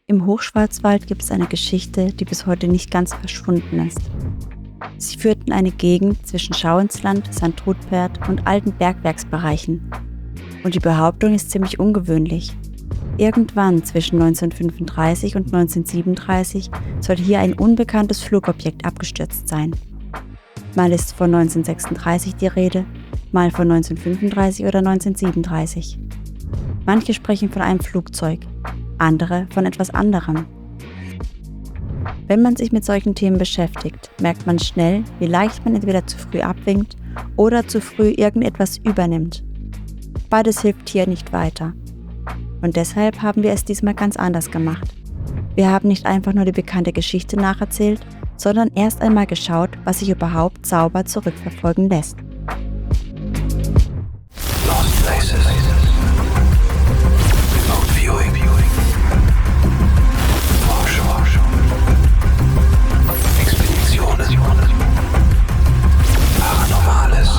Im Hochschwarzwald gibt es eine Geschichte, die bis heute nicht ganz verschwunden ist. Sie führt in eine Gegend zwischen Schauinsland, St. Ruprecht und alten Bergwerksbereichen. Und die Behauptung ist ziemlich ungewöhnlich. Irgendwann zwischen 1935 und 1937 soll hier ein unbekanntes Flugobjekt abgestürzt sein. Mal ist von 1936 die Rede, mal von 1935 oder 1937. Manche sprechen von einem Flugzeug, andere von etwas anderem. Wenn man sich mit solchen Themen beschäftigt, merkt man schnell, wie leicht man entweder zu früh abwinkt oder zu früh irgendetwas übernimmt. Beides hilft hier nicht weiter. Und deshalb haben wir es diesmal ganz anders gemacht. Wir haben nicht einfach nur die bekannte Geschichte nacherzählt, sondern erst einmal geschaut, was sich überhaupt sauber zurückverfolgen lässt. Lost Places. Remote Viewing. Forschung. Expeditionen. Paranormales.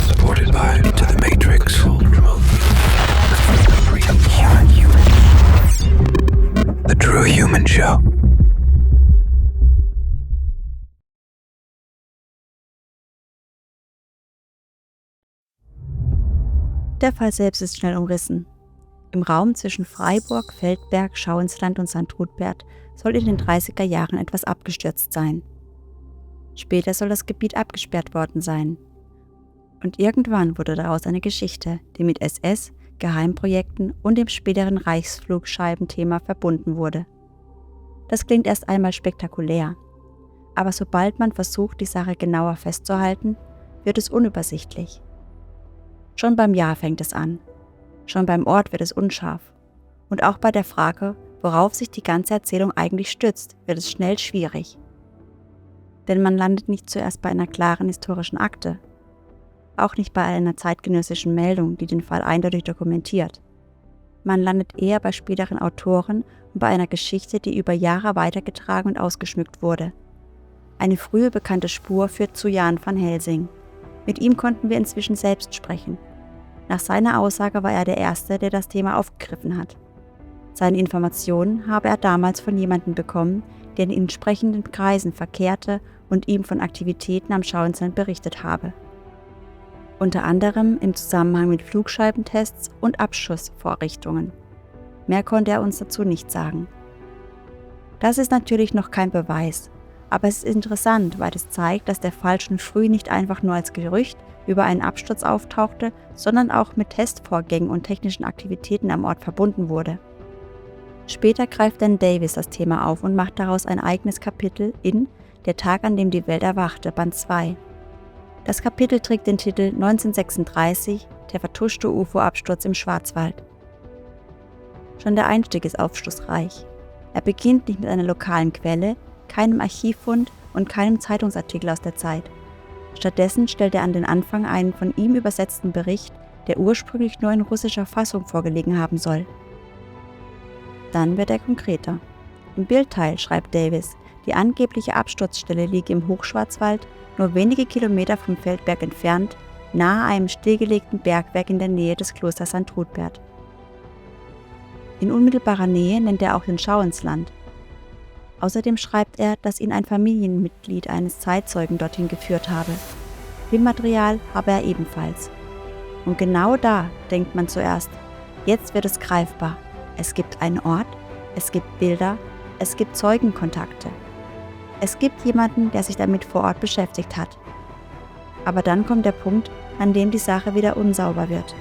Supported by Into the Matrix. The True Human Show. Der Fall selbst ist schnell umrissen. Im Raum zwischen Freiburg, Feldberg, Schauinsland und St. Ruprecht soll in den 30er Jahren etwas abgestürzt sein. Später soll das Gebiet abgesperrt worden sein. Und irgendwann wurde daraus eine Geschichte, die mit SS, Geheimprojekten und dem späteren Reichsflugscheibenthema verbunden wurde. Das klingt erst einmal spektakulär, aber sobald man versucht, die Sache genauer festzuhalten, wird es unübersichtlich. Schon beim Jahr fängt es an, schon beim Ort wird es unscharf und auch bei der Frage, worauf sich die ganze Erzählung eigentlich stützt, wird es schnell schwierig. Denn man landet nicht zuerst bei einer klaren historischen Akte, auch nicht bei einer zeitgenössischen Meldung, die den Fall eindeutig dokumentiert. Man landet eher bei späteren Autoren und bei einer Geschichte, die über Jahre weitergetragen und ausgeschmückt wurde. Eine frühe bekannte Spur führt zu Jan van Helsing. Mit ihm konnten wir inzwischen selbst sprechen. Nach seiner Aussage war er der Erste, der das Thema aufgegriffen hat. Seine Informationen habe er damals von jemandem bekommen, der in entsprechenden Kreisen verkehrte und ihm von Aktivitäten am Schauinsland berichtet habe. Unter anderem im Zusammenhang mit Flugscheibentests und Abschussvorrichtungen. Mehr konnte er uns dazu nicht sagen. Das ist natürlich noch kein Beweis, aber es ist interessant, weil es zeigt, dass der Fall schon früh nicht einfach nur als Gerücht über einen Absturz auftauchte, sondern auch mit Testvorgängen und technischen Aktivitäten am Ort verbunden wurde. Später greift Dan Davis das Thema auf und macht daraus ein eigenes Kapitel in Der Tag, an dem die Welt erwachte, Band 2. Das Kapitel trägt den Titel 1936, der vertuschte UFO-Absturz im Schwarzwald. Schon der Einstieg ist aufschlussreich. Er beginnt nicht mit einer lokalen Quelle, keinem Archivfund und keinem Zeitungsartikel aus der Zeit. Stattdessen stellt er an den Anfang einen von ihm übersetzten Bericht, der ursprünglich nur in russischer Fassung vorgelegen haben soll. Dann wird er konkreter. Im Bildteil schreibt Davis, die angebliche Absturzstelle liege im Hochschwarzwald, nur wenige Kilometer vom Feldberg entfernt, nahe einem stillgelegten Bergwerk in der Nähe des Klosters St. Ruprecht. In unmittelbarer Nähe nennt er auch den Schauinsland. Außerdem schreibt er, dass ihn ein Familienmitglied eines Zeitzeugen dorthin geführt habe. Filmmaterial habe er ebenfalls. Und genau da denkt man zuerst, jetzt wird es greifbar. Es gibt einen Ort, es gibt Bilder, es gibt Zeugenkontakte. Es gibt jemanden, der sich damit vor Ort beschäftigt hat. Aber dann kommt der Punkt, an dem die Sache wieder unsauber wird.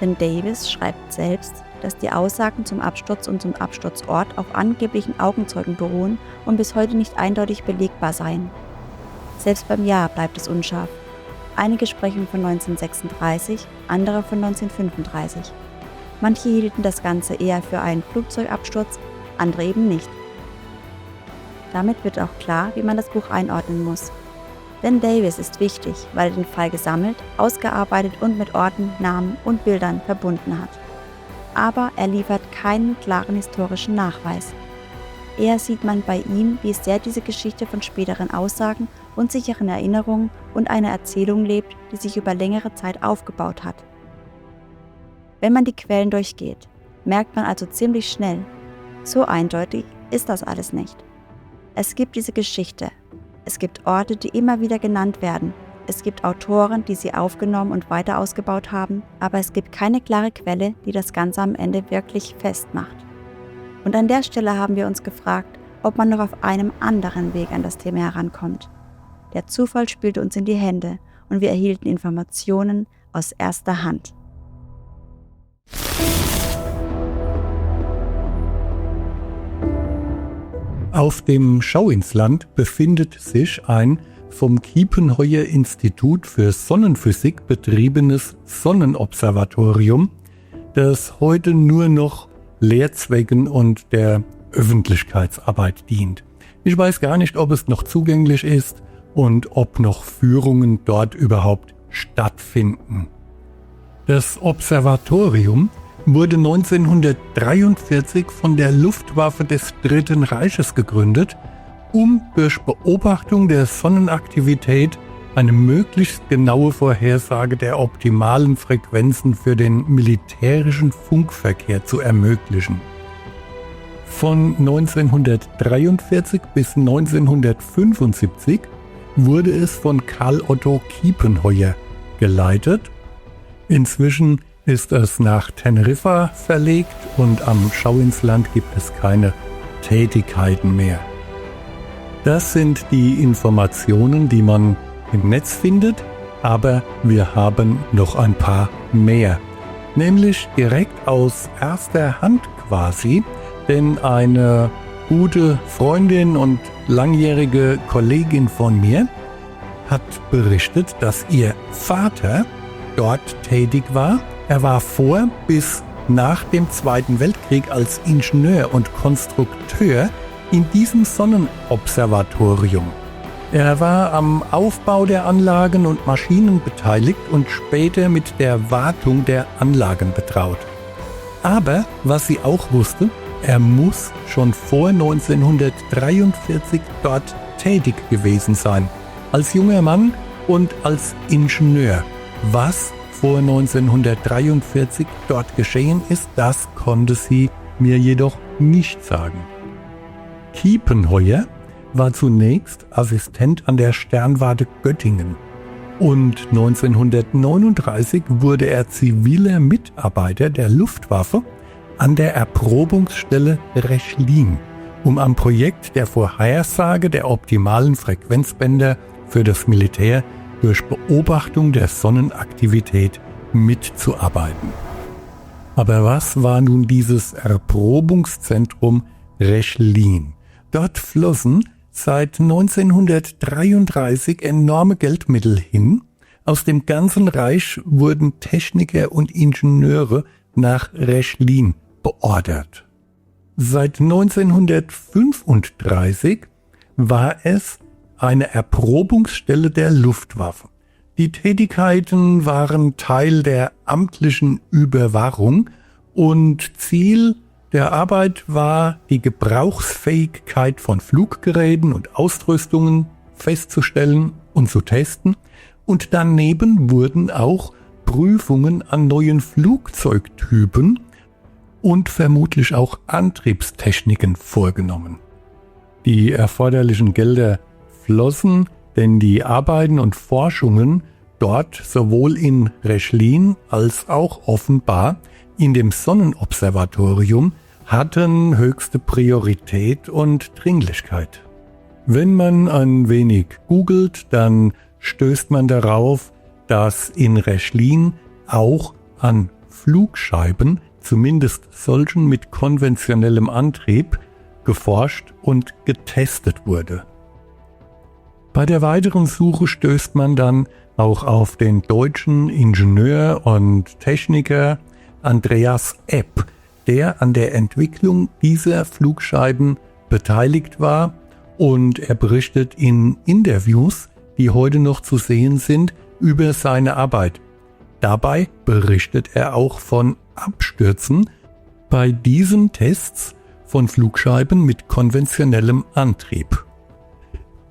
Denn Davis schreibt selbst, dass die Aussagen zum Absturz und zum Absturzort auf angeblichen Augenzeugen beruhen und bis heute nicht eindeutig belegbar seien. Selbst beim Jahr bleibt es unscharf. Einige sprechen von 1936, andere von 1935. Manche hielten das Ganze eher für einen Flugzeugabsturz, andere eben nicht. Damit wird auch klar, wie man das Buch einordnen muss. Denn Davis ist wichtig, weil er den Fall gesammelt, ausgearbeitet und mit Orten, Namen und Bildern verbunden hat. Aber er liefert keinen klaren historischen Nachweis. Eher sieht man bei ihm, wie sehr diese Geschichte von späteren Aussagen und sicheren Erinnerungen und einer Erzählung lebt, die sich über längere Zeit aufgebaut hat. Wenn man die Quellen durchgeht, merkt man also ziemlich schnell, so eindeutig ist das alles nicht. Es gibt diese Geschichte, es gibt Orte, die immer wieder genannt werden, es gibt Autoren, die sie aufgenommen und weiter ausgebaut haben, aber es gibt keine klare Quelle, die das Ganze am Ende wirklich festmacht. Und an der Stelle haben wir uns gefragt, ob man noch auf einem anderen Weg an das Thema herankommt. Der Zufall spielte uns in die Hände und wir erhielten Informationen aus erster Hand. Auf dem Schauinsland befindet sich ein vom Kiepenheuer Institut für Sonnenphysik betriebenes Sonnenobservatorium, das heute nur noch Lehrzwecken und der Öffentlichkeitsarbeit dient. Ich weiß gar nicht, ob es noch zugänglich ist und ob noch Führungen dort überhaupt stattfinden. Das Observatorium wurde 1943 von der Luftwaffe des Dritten Reiches gegründet, um durch Beobachtung der Sonnenaktivität eine möglichst genaue Vorhersage der optimalen Frequenzen für den militärischen Funkverkehr zu ermöglichen. Von 1943 bis 1975 wurde es von Karl Otto Kiepenheuer geleitet. Inzwischen ist es nach Teneriffa verlegt und am Schauinsland gibt es keine Tätigkeiten mehr. Das sind die Informationen, die man im Netz findet, aber wir haben noch ein paar mehr. Nämlich direkt aus erster Hand quasi, denn eine gute Freundin und langjährige Kollegin von mir hat berichtet, dass ihr Vater dort tätig war. Er war vor bis nach dem Zweiten Weltkrieg als Ingenieur und Konstrukteur in diesem Sonnenobservatorium. Er war am Aufbau der Anlagen und Maschinen beteiligt und später mit der Wartung der Anlagen betraut. Aber, was sie auch wusste, er muss schon vor 1943 dort tätig gewesen sein. Als junger Mann und als Ingenieur. Was vor 1943 dort geschehen ist, das konnte sie mir jedoch nicht sagen. Kiepenheuer war zunächst Assistent an der Sternwarte Göttingen und 1939 wurde er ziviler Mitarbeiter der Luftwaffe an der Erprobungsstelle Rechlin, um am Projekt der Vorhersage der optimalen Frequenzbänder für das Militär durch Beobachtung der Sonnenaktivität mitzuarbeiten. Aber was war nun dieses Erprobungszentrum Rechlin? Dort flossen seit 1933 enorme Geldmittel hin. Aus dem ganzen Reich wurden Techniker und Ingenieure nach Rechlin beordert. Seit 1935 war es eine Erprobungsstelle der Luftwaffe. Die Tätigkeiten waren Teil der amtlichen Überwachung und Ziel der Arbeit war, die Gebrauchsfähigkeit von Fluggeräten und Ausrüstungen festzustellen und zu testen. Und daneben wurden auch Prüfungen an neuen Flugzeugtypen und vermutlich auch Antriebstechniken vorgenommen. Die erforderlichen Gelder flossen, denn die Arbeiten und Forschungen dort sowohl in Rechlin als auch offenbar in dem Sonnenobservatorium hatten höchste Priorität und Dringlichkeit. Wenn man ein wenig googelt, dann stößt man darauf, dass in Rechlin auch an Flugscheiben, zumindest solchen mit konventionellem Antrieb, geforscht und getestet wurde. Bei der weiteren Suche stößt man dann auch auf den deutschen Ingenieur und Techniker Andreas Epp, der an der Entwicklung dieser Flugscheiben beteiligt war, und er berichtet in Interviews, die heute noch zu sehen sind, über seine Arbeit. Dabei berichtet er auch von Abstürzen bei diesen Tests von Flugscheiben mit konventionellem Antrieb.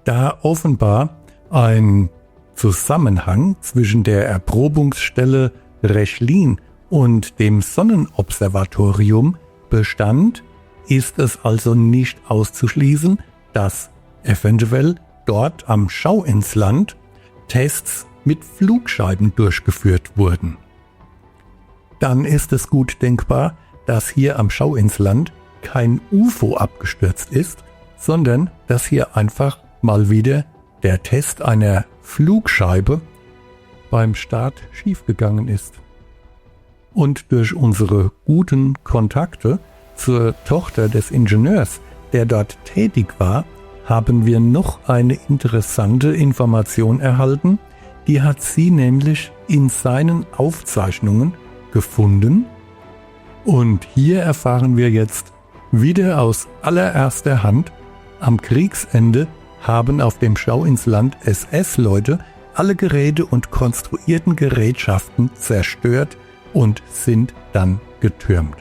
Da offenbar ein Zusammenhang zwischen der Erprobungsstelle Rechlin und dem Sonnenobservatorium bestand, ist es also nicht auszuschließen, dass eventuell dort am Schauinsland Tests mit Flugscheiben durchgeführt wurden. Dann ist es gut denkbar, dass hier am Schauinsland kein UFO abgestürzt ist, sondern dass hier einfach mal wieder der Test einer Flugscheibe beim Start schiefgegangen ist. Und durch unsere guten Kontakte zur Tochter des Ingenieurs, der dort tätig war, haben wir noch eine interessante Information erhalten, die hat sie nämlich in seinen Aufzeichnungen gefunden. Und hier erfahren wir jetzt wieder aus allererster Hand, am Kriegsende haben auf dem Schauinsland SS-Leute alle Geräte und konstruierten Gerätschaften zerstört und sind dann getürmt.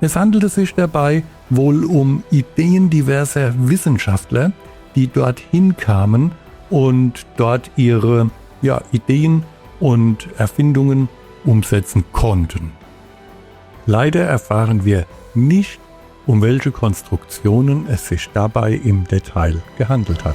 Es handelte sich dabei wohl um Ideen diverser Wissenschaftler, die dorthin kamen und dort ihre Ideen und Erfindungen umsetzen konnten. Leider erfahren wir nicht, um welche Konstruktionen es sich dabei im Detail gehandelt hat.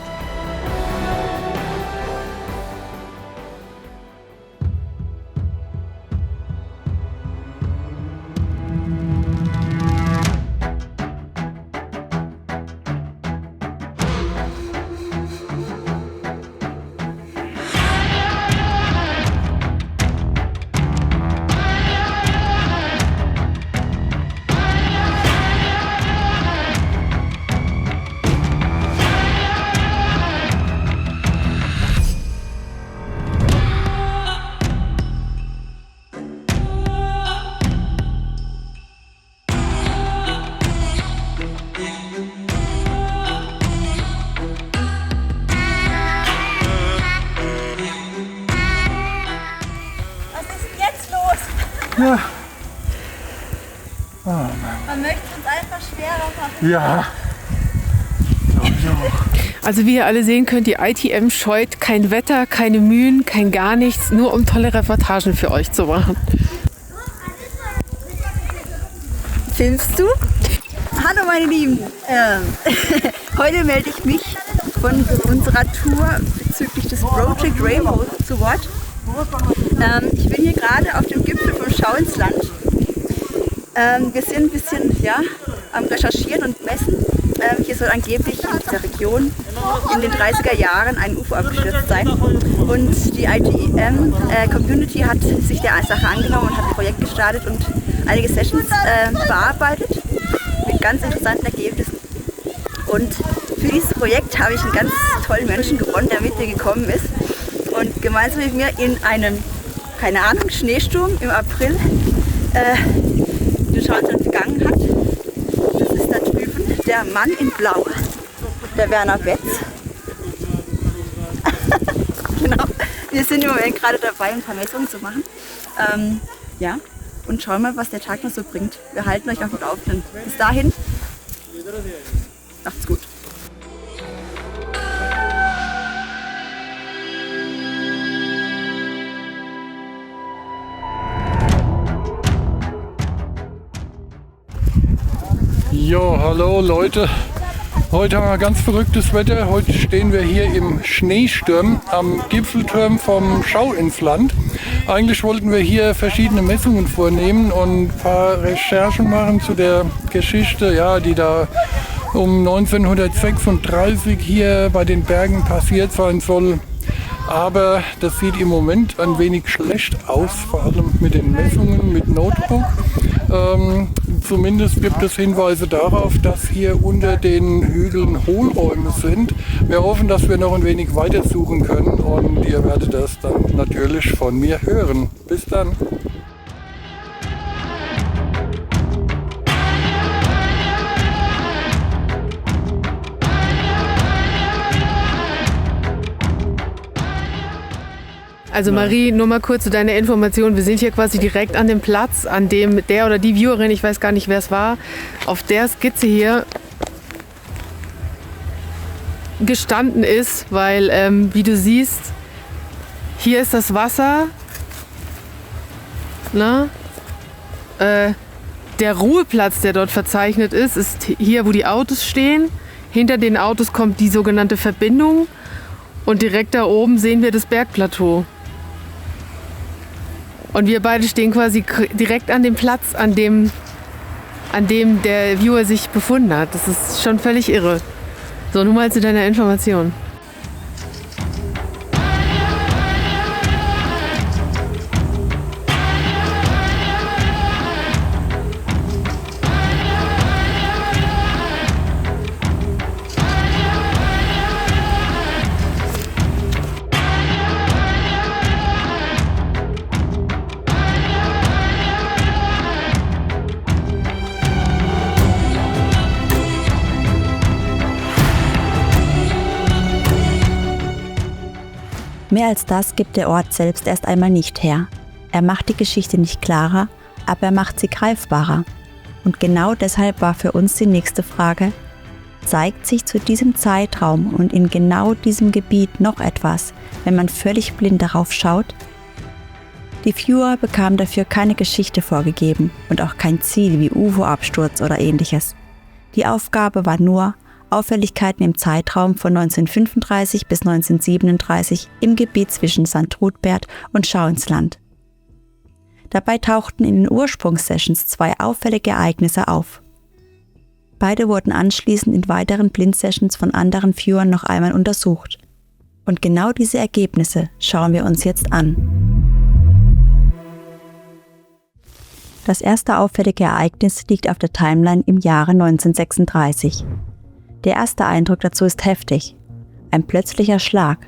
Ja. Oh, man möchte uns einfach schwerer machen. Ja. Also wie ihr alle sehen könnt, die ITM scheut kein Wetter, keine Mühen, kein gar nichts, nur um tolle Reportagen für euch zu machen. Filmst du? Hallo meine Lieben, heute melde ich mich von unserer Tour bezüglich des Project Rainbow zu Wort. Ich bin hier gerade auf dem Gipfel vom Schauinsland. Wir sind ein bisschen am Recherchieren und Messen. Hier soll angeblich in dieser Region in den 30er Jahren ein UFO abgestürzt sein. Und die ITM-Community hat sich der Sache angenommen und hat ein Projekt gestartet und einige Sessions bearbeitet mit ganz interessanten Ergebnissen. Und für dieses Projekt habe ich einen ganz tollen Menschen gewonnen, der mit mir gekommen ist und gemeinsam mit mir in einem, keine Ahnung, Schneesturm im April den Schauinsland begangen hat. Das ist da drüben der Mann in Blau, der Werner Betz. Genau, wir sind im Moment gerade dabei, ein paar Messungen zu machen. Und schauen mal, was der Tag noch so bringt. Wir halten euch auf dem Laufenden. Bis dahin, macht's gut. Jo, hallo Leute. Heute haben wir ganz verrücktes Wetter. Heute stehen wir hier im Schneesturm am Gipfelturm vom Schauinsland. Eigentlich wollten wir hier verschiedene Messungen vornehmen und ein paar Recherchen machen zu der Geschichte, die da um 1936 hier bei den Bergen passiert sein soll. Aber das sieht im Moment ein wenig schlecht aus, vor allem mit den Messungen mit Notebook. Zumindest gibt es Hinweise darauf, dass hier unter den Hügeln Hohlräume sind. Wir hoffen, dass wir noch ein wenig weiter suchen können und ihr werdet das dann natürlich von mir hören. Bis dann! Also Marie, nur mal kurz zu deiner Information. Wir sind hier quasi direkt an dem Platz, an dem der oder die Viewerin, ich weiß gar nicht, wer es war, auf der Skizze hier gestanden ist, weil, wie du siehst, hier ist das Wasser, ne? der Ruheplatz, der dort verzeichnet ist hier, wo die Autos stehen. Hinter den Autos kommt die sogenannte Verbindung und direkt da oben sehen wir das Bergplateau. Und wir beide stehen quasi direkt an dem Platz, an dem der Viewer sich befunden hat. Das ist schon völlig irre. So, nun mal zu deiner Information. Mehr als das gibt der Ort selbst erst einmal nicht her. Er macht die Geschichte nicht klarer, aber er macht sie greifbarer. Und genau deshalb war für uns die nächste Frage: Zeigt sich zu diesem Zeitraum und in genau diesem Gebiet noch etwas, wenn man völlig blind darauf schaut? Die Viewer bekamen dafür keine Geschichte vorgegeben und auch kein Ziel wie UFO-Absturz oder ähnliches. Die Aufgabe war nur, Auffälligkeiten im Zeitraum von 1935 bis 1937 im Gebiet zwischen St. Ruthberth und Schauinsland. Dabei tauchten in den Ursprungssessions 2 auffällige Ereignisse auf. Beide wurden anschließend in weiteren Blind-Sessions von anderen Viewern noch einmal untersucht. Und genau diese Ergebnisse schauen wir uns jetzt an. Das erste auffällige Ereignis liegt auf der Timeline im Jahre 1936. Der erste Eindruck dazu ist heftig. Ein plötzlicher Schlag,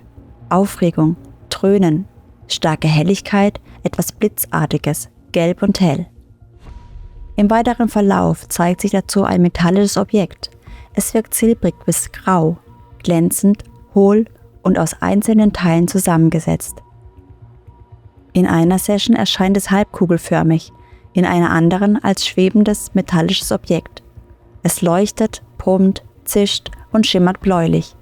Aufregung, Dröhnen, starke Helligkeit, etwas Blitzartiges, gelb und hell. Im weiteren Verlauf zeigt sich dazu ein metallisches Objekt. Es wirkt silbrig bis grau, glänzend, hohl und aus einzelnen Teilen zusammengesetzt. In einer Session erscheint es halbkugelförmig, in einer anderen als schwebendes metallisches Objekt. Es leuchtet, brummt, zischt und schimmert bläulich.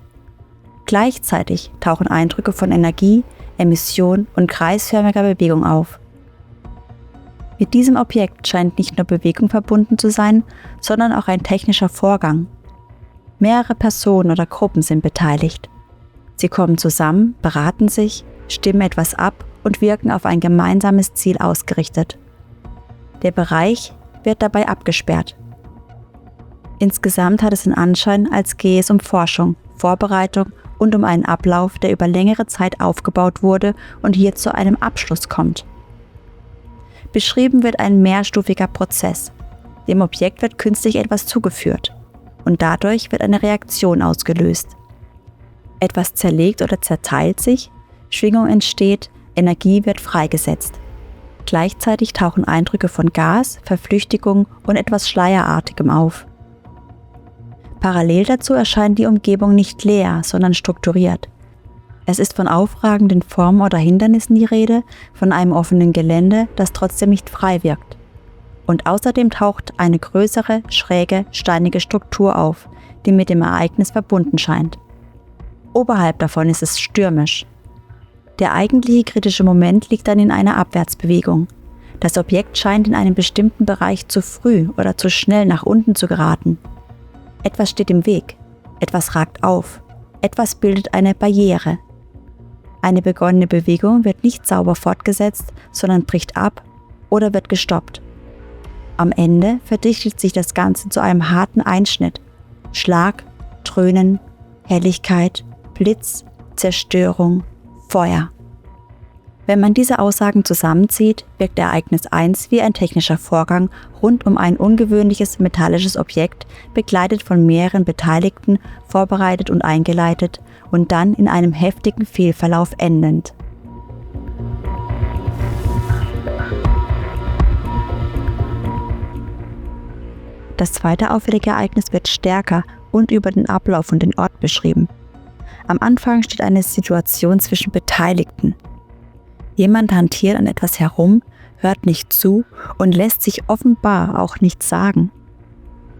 Gleichzeitig tauchen Eindrücke von Energie, Emission und kreisförmiger Bewegung auf. Mit diesem Objekt scheint nicht nur Bewegung verbunden zu sein, sondern auch ein technischer Vorgang. Mehrere Personen oder Gruppen sind beteiligt. Sie kommen zusammen, beraten sich, stimmen etwas ab und wirken auf ein gemeinsames Ziel ausgerichtet. Der Bereich wird dabei abgesperrt. Insgesamt hat es den Anschein, als gehe es um Forschung, Vorbereitung und um einen Ablauf, der über längere Zeit aufgebaut wurde und hier zu einem Abschluss kommt. Beschrieben wird ein mehrstufiger Prozess. Dem Objekt wird künstlich etwas zugeführt und dadurch wird eine Reaktion ausgelöst. Etwas zerlegt oder zerteilt sich, Schwingung entsteht, Energie wird freigesetzt. Gleichzeitig tauchen Eindrücke von Gas, Verflüchtigung und etwas Schleierartigem auf. Parallel dazu erscheint die Umgebung nicht leer, sondern strukturiert. Es ist von aufragenden Formen oder Hindernissen die Rede, von einem offenen Gelände, das trotzdem nicht frei wirkt. Und außerdem taucht eine größere, schräge, steinige Struktur auf, die mit dem Ereignis verbunden scheint. Oberhalb davon ist es stürmisch. Der eigentliche kritische Moment liegt dann in einer Abwärtsbewegung. Das Objekt scheint in einem bestimmten Bereich zu früh oder zu schnell nach unten zu geraten. Etwas steht im Weg, etwas ragt auf, etwas bildet eine Barriere. Eine begonnene Bewegung wird nicht sauber fortgesetzt, sondern bricht ab oder wird gestoppt. Am Ende verdichtet sich das Ganze zu einem harten Einschnitt. Schlag, Dröhnen, Helligkeit, Blitz, Zerstörung, Feuer. Wenn man diese Aussagen zusammenzieht, wirkt Ereignis 1 wie ein technischer Vorgang rund um ein ungewöhnliches metallisches Objekt, begleitet von mehreren Beteiligten, vorbereitet und eingeleitet und dann in einem heftigen Fehlverlauf endend. Das zweite auffällige Ereignis wird stärker und über den Ablauf und den Ort beschrieben. Am Anfang steht eine Situation zwischen Beteiligten. Jemand hantiert an etwas herum, hört nicht zu und lässt sich offenbar auch nichts sagen.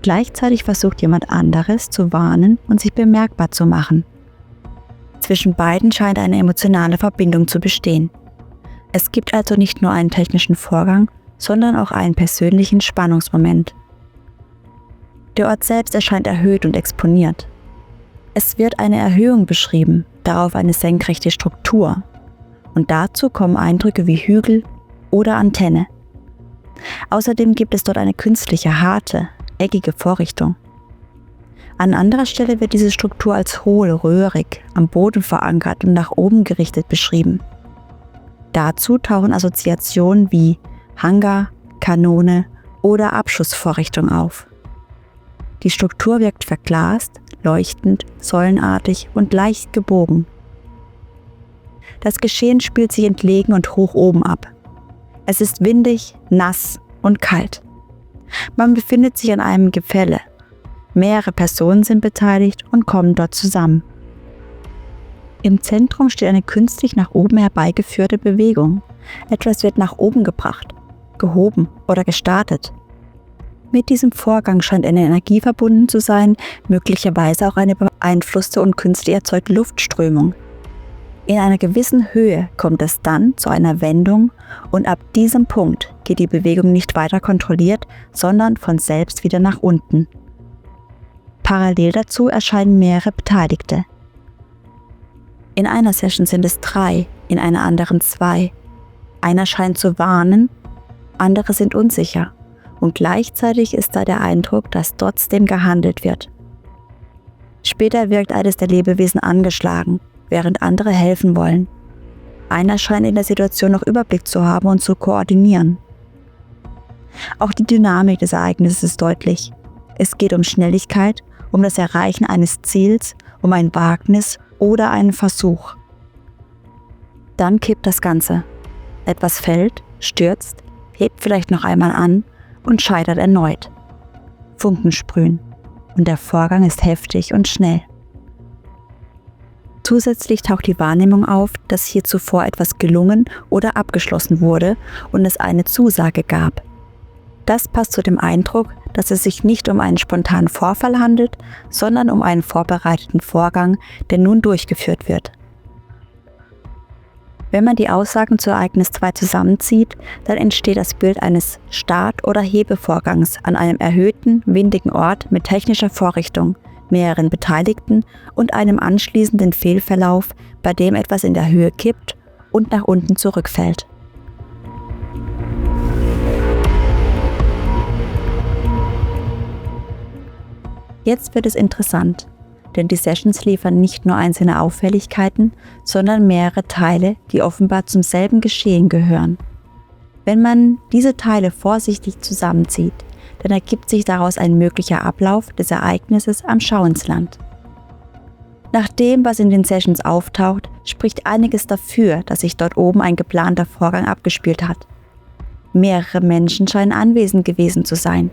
Gleichzeitig versucht jemand anderes zu warnen und sich bemerkbar zu machen. Zwischen beiden scheint eine emotionale Verbindung zu bestehen. Es gibt also nicht nur einen technischen Vorgang, sondern auch einen persönlichen Spannungsmoment. Der Ort selbst erscheint erhöht und exponiert. Es wird eine Erhöhung beschrieben, darauf eine senkrechte Struktur. Und dazu kommen Eindrücke wie Hügel oder Antenne. Außerdem gibt es dort eine künstliche, harte, eckige Vorrichtung. An anderer Stelle wird diese Struktur als hohl, röhrig, am Boden verankert und nach oben gerichtet beschrieben. Dazu tauchen Assoziationen wie Hangar, Kanone oder Abschussvorrichtung auf. Die Struktur wirkt verglast, leuchtend, säulenartig und leicht gebogen. Das Geschehen spielt sich entlegen und hoch oben ab. Es ist windig, nass und kalt. Man befindet sich an einem Gefälle. Mehrere Personen sind beteiligt und kommen dort zusammen. Im Zentrum steht eine künstlich nach oben herbeigeführte Bewegung. Etwas wird nach oben gebracht, gehoben oder gestartet. Mit diesem Vorgang scheint eine Energie verbunden zu sein, möglicherweise auch eine beeinflusste und künstlich erzeugte Luftströmung. In einer gewissen Höhe kommt es dann zu einer Wendung und ab diesem Punkt geht die Bewegung nicht weiter kontrolliert, sondern von selbst wieder nach unten. Parallel dazu erscheinen mehrere Beteiligte. In einer Session sind es 3, in einer anderen 2. Einer scheint zu warnen, andere sind unsicher und gleichzeitig ist da der Eindruck, dass trotzdem gehandelt wird. Später wirkt eines der Lebewesen angeschlagen, während andere helfen wollen. Einer scheint in der Situation noch Überblick zu haben und zu koordinieren. Auch die Dynamik des Ereignisses ist deutlich. Es geht um Schnelligkeit, um das Erreichen eines Ziels, um ein Wagnis oder einen Versuch. Dann kippt das Ganze. Etwas fällt, stürzt, hebt vielleicht noch einmal an und scheitert erneut. Funken sprühen und der Vorgang ist heftig und schnell. Zusätzlich taucht die Wahrnehmung auf, dass hier zuvor etwas gelungen oder abgeschlossen wurde und es eine Zusage gab. Das passt zu dem Eindruck, dass es sich nicht um einen spontanen Vorfall handelt, sondern um einen vorbereiteten Vorgang, der nun durchgeführt wird. Wenn man die Aussagen zu Ereignis 2 zusammenzieht, dann entsteht das Bild eines Start- oder Hebevorgangs an einem erhöhten, windigen Ort mit technischer Vorrichtung, mehreren Beteiligten und einem anschließenden Fehlverlauf, bei dem etwas in der Höhe kippt und nach unten zurückfällt. Jetzt wird es interessant, denn die Sessions liefern nicht nur einzelne Auffälligkeiten, sondern mehrere Teile, die offenbar zum selben Geschehen gehören. Wenn man diese Teile vorsichtig zusammenzieht, dann ergibt sich daraus ein möglicher Ablauf des Ereignisses am Schauinsland. Nach dem, was in den Sessions auftaucht, spricht einiges dafür, dass sich dort oben ein geplanter Vorgang abgespielt hat. Mehrere Menschen scheinen anwesend gewesen zu sein.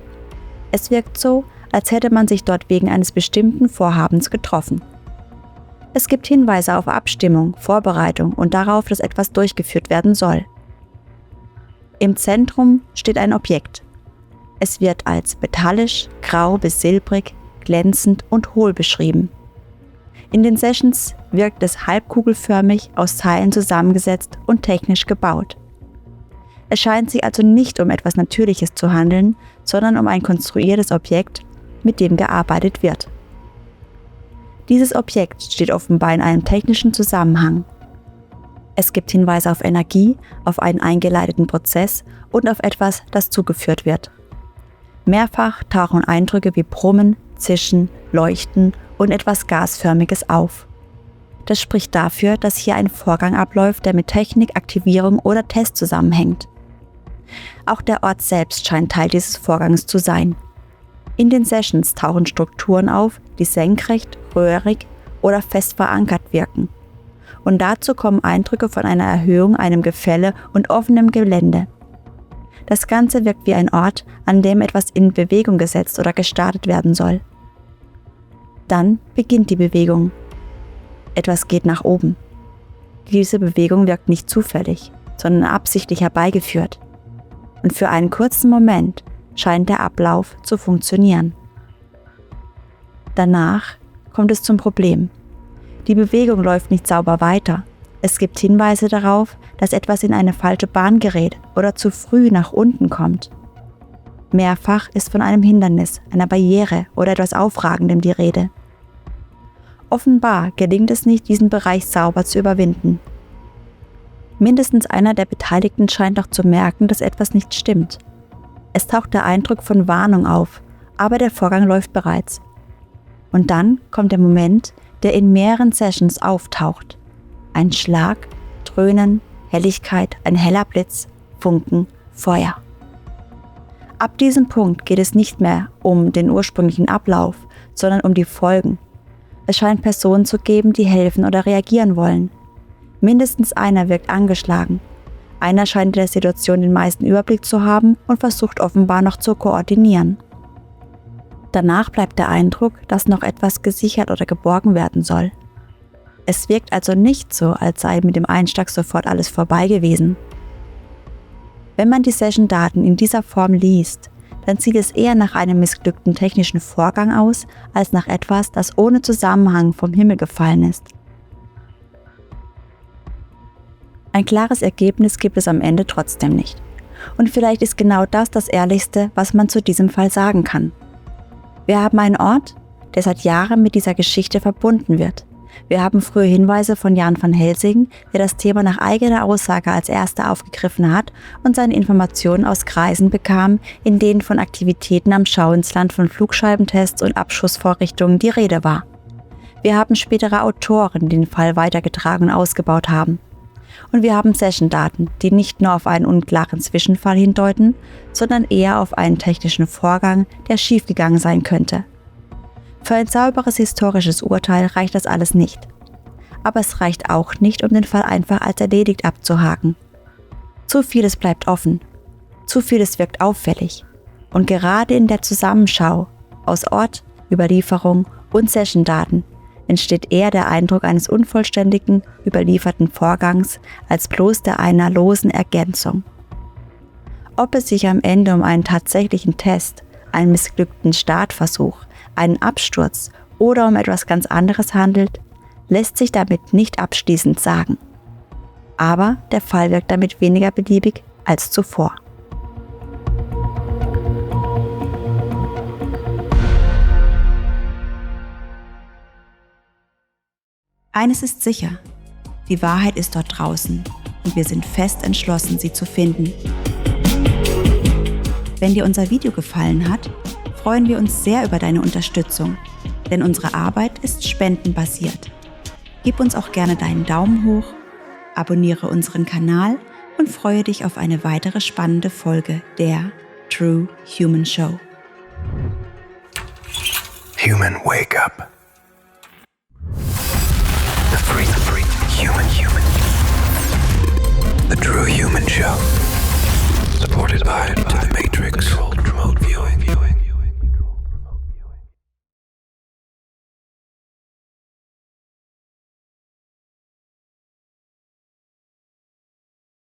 Es wirkt so, als hätte man sich dort wegen eines bestimmten Vorhabens getroffen. Es gibt Hinweise auf Abstimmung, Vorbereitung und darauf, dass etwas durchgeführt werden soll. Im Zentrum steht ein Objekt. Es wird als metallisch, grau bis silbrig, glänzend und hohl beschrieben. In den Sessions wirkt es halbkugelförmig, aus Teilen zusammengesetzt und technisch gebaut. Es scheint sich also nicht um etwas Natürliches zu handeln, sondern um ein konstruiertes Objekt, mit dem gearbeitet wird. Dieses Objekt steht offenbar in einem technischen Zusammenhang. Es gibt Hinweise auf Energie, auf einen eingeleiteten Prozess und auf etwas, das zugeführt wird. Mehrfach tauchen Eindrücke wie Brummen, Zischen, Leuchten und etwas Gasförmiges auf. Das spricht dafür, dass hier ein Vorgang abläuft, der mit Technik, Aktivierung oder Test zusammenhängt. Auch der Ort selbst scheint Teil dieses Vorgangs zu sein. In den Sessions tauchen Strukturen auf, die senkrecht, röhrig oder fest verankert wirken. Und dazu kommen Eindrücke von einer Erhöhung, einem Gefälle und offenem Gelände. Das Ganze wirkt wie ein Ort, an dem etwas in Bewegung gesetzt oder gestartet werden soll. Dann beginnt die Bewegung. Etwas geht nach oben. Diese Bewegung wirkt nicht zufällig, sondern absichtlich herbeigeführt. Und für einen kurzen Moment scheint der Ablauf zu funktionieren. Danach kommt es zum Problem. Die Bewegung läuft nicht sauber weiter. Es gibt Hinweise darauf, dass etwas in eine falsche Bahn gerät oder zu früh nach unten kommt. Mehrfach ist von einem Hindernis, einer Barriere oder etwas Aufragendem die Rede. Offenbar gelingt es nicht, diesen Bereich sauber zu überwinden. Mindestens einer der Beteiligten scheint noch zu merken, dass etwas nicht stimmt. Es taucht der Eindruck von Warnung auf, aber der Vorgang läuft bereits. Und dann kommt der Moment, der in mehreren Sessions auftaucht. Ein Schlag, Dröhnen, Helligkeit, ein heller Blitz, Funken, Feuer. Ab diesem Punkt geht es nicht mehr um den ursprünglichen Ablauf, sondern um die Folgen. Es scheint Personen zu geben, die helfen oder reagieren wollen. Mindestens einer wirkt angeschlagen. Einer scheint in der Situation den meisten Überblick zu haben und versucht offenbar noch zu koordinieren. Danach bleibt der Eindruck, dass noch etwas gesichert oder geborgen werden soll. Es wirkt also nicht so, als sei mit dem Einschlag sofort alles vorbei gewesen. Wenn man die Session-Daten in dieser Form liest, dann sieht es eher nach einem missglückten technischen Vorgang aus, als nach etwas, das ohne Zusammenhang vom Himmel gefallen ist. Ein klares Ergebnis gibt es am Ende trotzdem nicht. Und vielleicht ist genau das Ehrlichste, was man zu diesem Fall sagen kann. Wir haben einen Ort, der seit Jahren mit dieser Geschichte verbunden wird. Wir haben frühe Hinweise von Jan van Helsing, der das Thema nach eigener Aussage als erster aufgegriffen hat und seine Informationen aus Kreisen bekam, in denen von Aktivitäten am Schauinsland von Flugscheibentests und Abschussvorrichtungen die Rede war. Wir haben spätere Autoren, die den Fall weitergetragen und ausgebaut haben. Und wir haben Session-Daten, die nicht nur auf einen unklaren Zwischenfall hindeuten, sondern eher auf einen technischen Vorgang, der schiefgegangen sein könnte. Für ein sauberes historisches Urteil reicht das alles nicht. Aber es reicht auch nicht, um den Fall einfach als erledigt abzuhaken. Zu vieles bleibt offen. Zu vieles wirkt auffällig. Und gerade in der Zusammenschau aus Ort, Überlieferung und Session-Daten entsteht eher der Eindruck eines unvollständigen, überlieferten Vorgangs als bloß der einer losen Ergänzung. Ob es sich am Ende um einen tatsächlichen Test, einen missglückten Startversuch, einen Absturz oder um etwas ganz anderes handelt, lässt sich damit nicht abschließend sagen. Aber der Fall wirkt damit weniger beliebig als zuvor. Eines ist sicher, die Wahrheit ist dort draußen und wir sind fest entschlossen, sie zu finden. Wenn dir unser Video gefallen hat, freuen wir uns sehr über deine Unterstützung, denn unsere Arbeit ist spendenbasiert. Gib uns auch gerne deinen Daumen hoch, abonniere unseren Kanal und freue dich auf eine weitere spannende Folge der True Human Show. Human, wake up. The free human. The True Human Show. Supported by